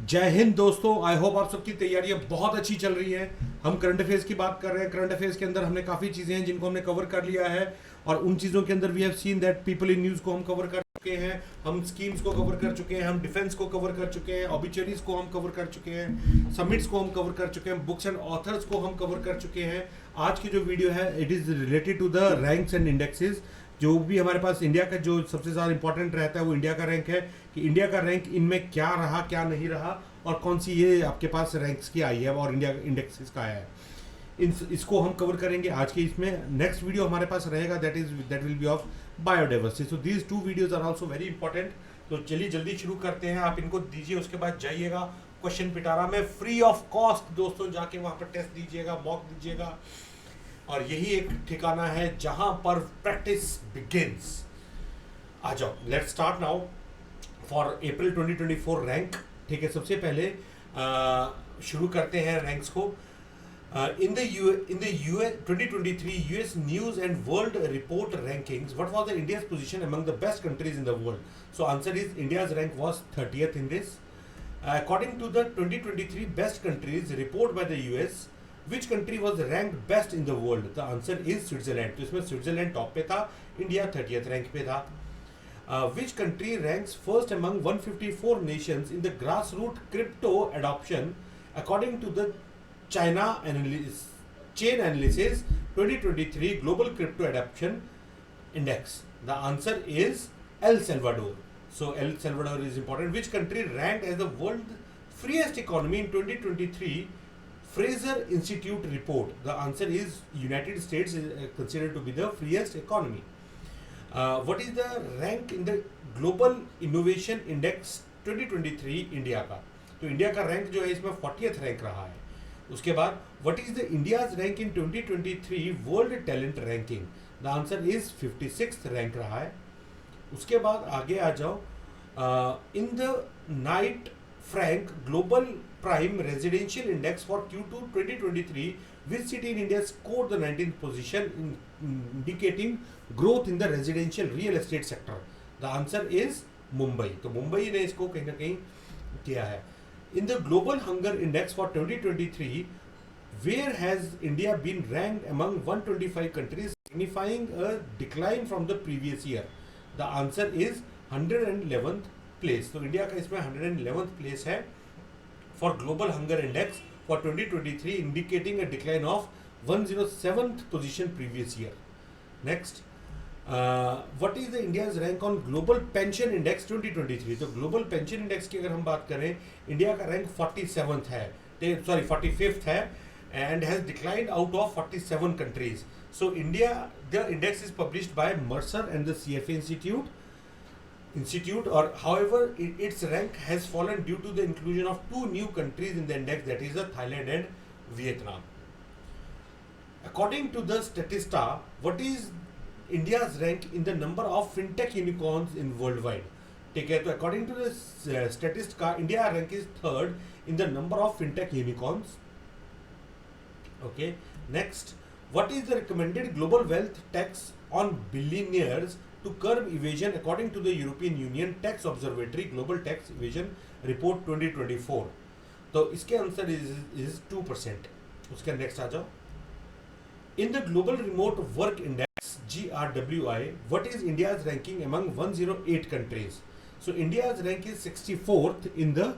जय हिंद दोस्तों। I hope आप सबकी तैयारियां बहुत अच्छी चल रही हैं। हम करंट अफेयर्स की बात कर रहे हैं। करंट अफेयर्स के अंदर हमने काफ़ी चीज़ें हैं जिनको हमने कवर कर लिया है, और उन चीज़ों के अंदर we have seen that people in news को हम कवर कर चुके हैं, हम स्कीम्स को कवर कर चुके हैं, हम डिफेंस को कवर कर चुके हैं, ऑबिचरीज को हम कवर कर चुके हैं, समिट्स को हम कवर कर चुके हैं, बुक्स एंड ऑथर्स को हम कवर कर चुके हैं। आज की जो वीडियो है it is related to the ranks and indexes. जो भी हमारे पास इंडिया का जो सबसे ज़्यादा इंपॉर्टेंट रहता है वो इंडिया का रैंक है, कि इंडिया का रैंक इनमें क्या रहा क्या नहीं रहा, और कौन सी ये आपके पास रैंक्स की आई है और इंडिया इंडेक्सेस का आया है। इसको हम कवर करेंगे आज के इसमें। नेक्स्ट वीडियो हमारे पास रहेगा that will be of biodiversity. So these two videos are also very important. तो चलिए जल्दी शुरू करते हैं। आप इनको दीजिए, उसके बाद जाइएगा क्वेश्चन पिटारा में फ्री ऑफ कॉस्ट। दोस्तों जाके वहाँ पर टेस्ट दीजिएगा, मॉक दीजिएगा, और यही एक ठिकाना है जहां पर प्रैक्टिस बिगिंस। आ जाओ, let's start now for April 2024 rank. ठीक है, सबसे पहले शुरू करते हैं रैंक्स को। In the US 2023 US news and world report rankings, what was the India's position among the best countries in the world? So answer is India's rank was 30th in this. According to the 2023 best countries report by the US, Which country was ranked best in the world? The answer is Switzerland. तो इसमें Switzerland top पे था, India 30th rank पे था। Which country ranks first among 154 nations in the grassroots crypto adoption according to the China Chain Analysis 2023 Global Crypto Adoption Index? The answer is El Salvador. So El Salvador is important. Which country ranked as the world's freest economy in 2023 Fraser Institute report? The answer is United States is considered to be the freest economy. What is the rank in the Global Innovation Index 2023 India का? तो India का rank जो है इसमें 40th rank रहा है। उसके बाद what is the India's rank in 2023 World Talent Ranking? The answer is 56th rank रहा है। उसके बाद आगे आ जाओ। In the Knight Frank Global Prime Residential Index for Q2 2023, which city in India scored the 19th position, indicating growth in the residential real estate sector? The answer is Mumbai. तो मुंबई ने इसको कहीं ना कहीं किया है। In the Global Hunger Index for 2023, where has India been ranked among 125 countries, signifying a decline from the previous year? The answer is 111th place. तो India का इसमें 111th place है for Global Hunger Index for 2023, indicating a decline of 107th position previous year. Next, what is the India's rank on Global Pension Index 2023? तो Global Pension Index की अगर हम बात करें, इंडिया का रैंक 47th है, sorry 45th है, and has declined out of 47 countries. So India, the index is published by Mercer and the CFA Institute, or however its rank has fallen due to the inclusion of two new countries in the index, that is Thailand and Vietnam. According to the Statista, what is India's rank in the number of fintech unicorns in worldwide? ठीक है, तो according to the Statista, India rank is 3rd in the number of fintech unicorns. Okay, next, what is the recommended global wealth tax on billionaires to curb evasion according to the European Union Tax Observatory Global Tax Evasion Report 2024? तो इसके answer is 2%. उसके next आ जाओ। In the Global Remote Work Index GRWI, what is India's ranking among 108 countries? So India's rank is 64th in the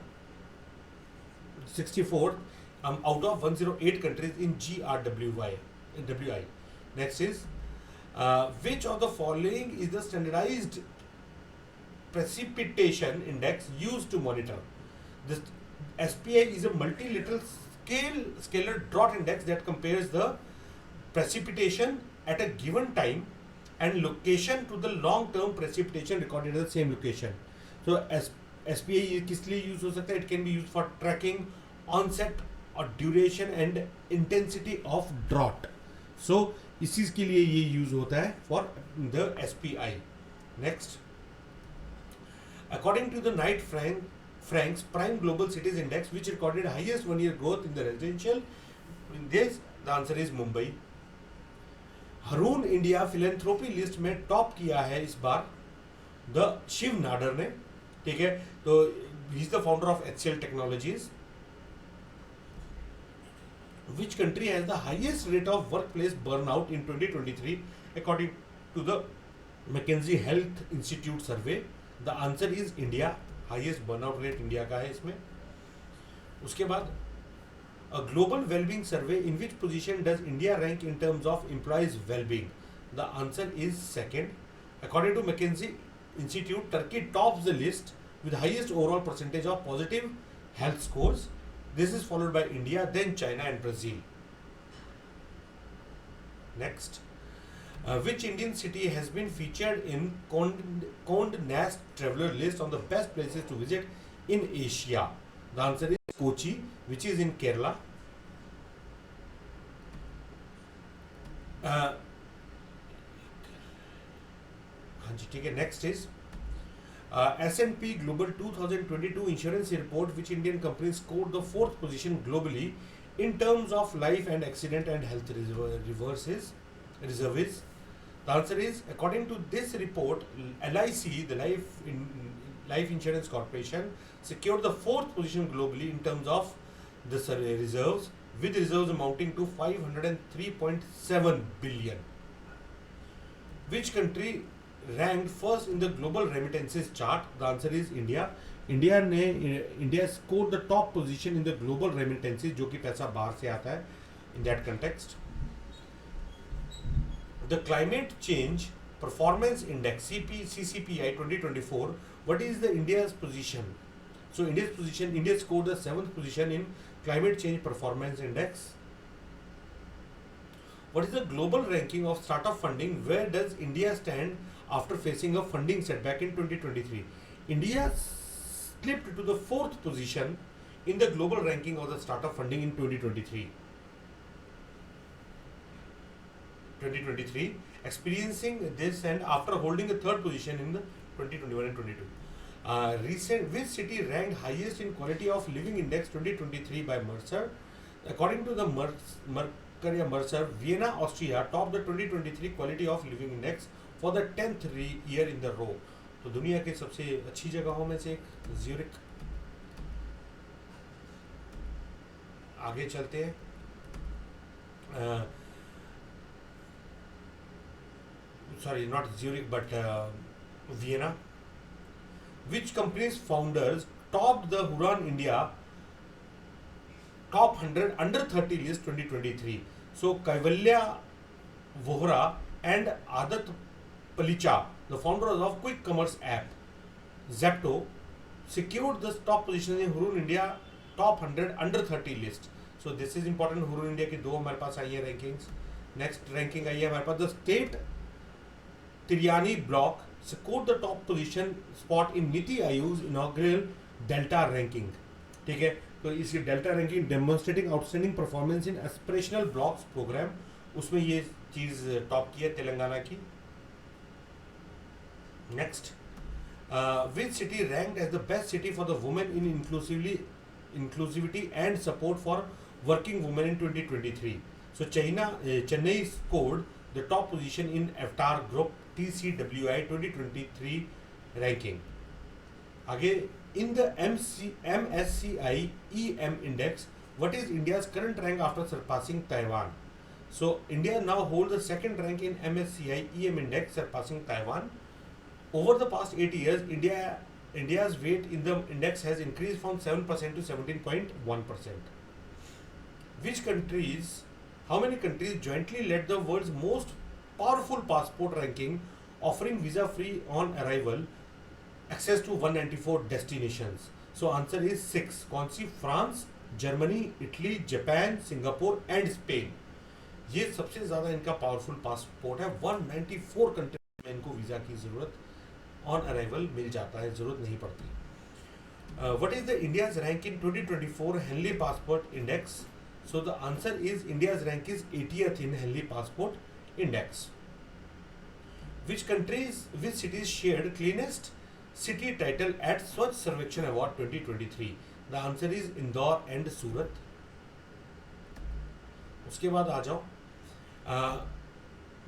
64th out of 108 countries in GRWI. Next is which of the following is the standardized precipitation index used to monitor? This SPI is a multilateral scalar drought index that compares the precipitation at a given time and location to the long-term precipitation recorded at the same location. So SPI किस लिए use हो सकता है? It can be used for tracking onset or duration and intensity of drought. So इस चीज के लिए ये यूज होता है for the SPI. Next, according to the Knight Frank's prime global cities index which recorded highest 1 year growth in the residential in this, the answer is Mumbai. Hurun India philanthropy list में top किया है इस बार the Shiv Nadar ने. ठीक है, तो He is the founder of HCL Technologies. Which country has the highest rate of workplace burnout in 2023 according to the McKinsey Health Institute survey? The answer is India. Highest burnout rate India का है इसमें. उसके बाद a global well-being survey, in which position does India rank in terms of employees' well-being? The answer is second. According to McKinsey Institute, Turkey tops the list with highest overall percentage of positive health scores. This is followed by India, then China and Brazil. Next, which Indian city has been featured in Condé Nast Traveler list on the best places to visit in Asia? The answer is Kochi, which is in Kerala. हाँ जी ठीक है. Next is S&P Global 2022 insurance report, which Indian companies scored the 4th position globally in terms of life and accident and health reserves. The answer is, according to this report, LIC, the Life Insurance Corporation, secured the 4th position globally in terms of the reserves, with reserves amounting to 503.7 billion. Which country ranked first in the global remittances chart? The answer is India. India scored the top position in the global remittances, जो कि पैसा बाहर से आता है. In that context, the Climate Change Performance Index CCPI 2024. What is the India's position? So India scored the 7th position in Climate Change Performance Index. What is the global ranking of startup funding? Where does India stand after facing a funding setback in 2023? India slipped to the 4th position in the global ranking of the startup funding in 2023, experiencing this and after holding a 3rd position in the 2021 and 22. Which city ranked highest in Quality of Living Index 2023 by Mercer? According to the Mercer, Vienna, Austria topped the 2023 Quality of Living Index for the 10th year in the row. तो दुनिया के सबसे अच्छी जगहों में से एक Zurich. आगे चलते हैं. Sorry, not Zurich, but Vienna. Which company's founders topped the Hurun India top 100 under 30 list 2023? So Kaivalya Vohra and Adat Palicha, the founders of quick commerce app Zepto, secured the top position in Hurun India top 100 under 30 list. So this is important. Hurun India की 2 हमारे पास आई है rankings. Next ranking आई है हमारे पास. The state Tiryani block scored the top position spot in Niti Aayog's inaugural Delta ranking. ठीक है, तो इसकी delta ranking demonstrating outstanding performance in aspirational blocks program, उसमें ये चीज टॉप की है तेलंगाना की. Next, which city ranked as the best city for the women in inclusivity and support for working women in 2023? So Chennai scored the top position in Avtar group TCWI 2023 ranking. आगे, in the MSCI EM index, what is India's current rank after surpassing Taiwan? So India now holds the 2nd rank in MSCI EM index, surpassing Taiwan. Over the past 8 years, India's weight in the index has increased from 7% to 17.1%. How many countries jointly led the world's most powerful passport ranking, offering visa-free on arrival access to 194 destinations? So answer is 6. कौन सी? France, Germany, Italy, Japan, Singapore and Spain. ये सबसे ज़्यादा इनका powerful passport है. 194 country में इनको visa की ज़रूरत ऑन अराइवल मिल जाता है, ज़रूरत नहीं पड़ती. What is the India's rank in 2024 Henley Passport Index? So the answer is India's rank is 80th in Henley Passport Index. Which cities shared cleanest city title at Swachh Sarvekshan Award 2023? The answer is Indore and Surat. उसके बाद आ जाओ.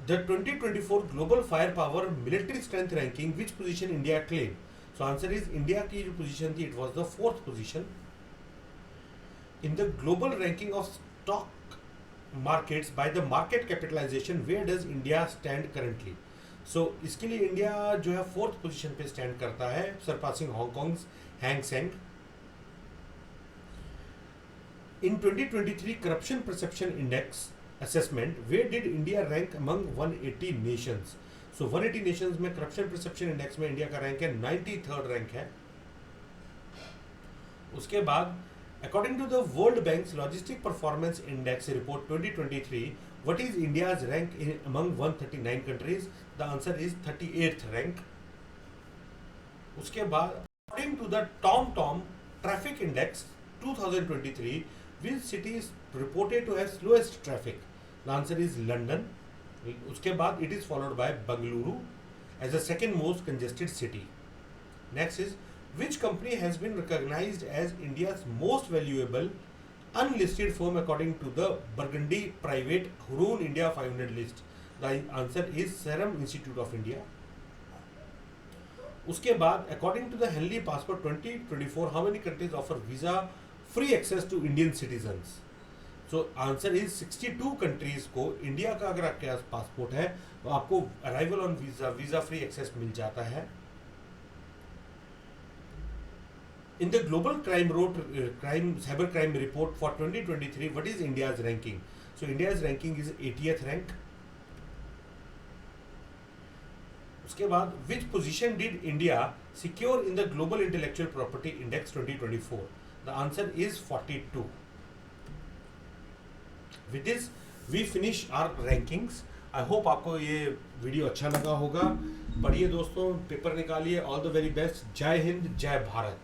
The 2024 Global Firepower Military Strength Ranking, which position India claimed? So answer is India की जो position थी, it was the 4th position in the global ranking of stock markets by the market capitalisation. Where does India stand currently? So इसके लिए India जो है 4th position पे stand करता है, surpassing Hong Kong's Hang Seng. In 2023 Corruption Perception Index assessment, where did India rank among 180 nations? So 180 nations में Corruption Perception Index में India का रैंक है 93rd रैंक है। उसके बाद according to the World Bank's Logistic Performance Index report 2023, what is India's rank among 139 countries? The answer is 38th rank. उसके बाद according to the TomTom Traffic Index 2023, which city is reported to have slowest traffic? The answer is London. उसके बाद it is followed by Bengaluru as the second most congested city. Next is, which company has been recognized as India's most valuable unlisted firm according to the Burgundy Private Hurun India 500 list? The answer is Serum Institute of India. उसके बाद according to the Henley Passport 2024, how many countries offer visa free access to Indian citizens? So answer is 62 countries को India का अगर आपके पास passport है तो आपको arrival on visa free access मिल जाता है। In the global cyber crime report for 2023, what is India's ranking? So India's ranking is 80th rank. उसके बाद which position did India secure in the global intellectual property index 2024? The answer is 42. With this we finish our rankings. I hope आपको ये video अच्छा लगा होगा। पढ़िए दोस्तों, paper निकालिए। All the very best. जय हिंद, जय भारत।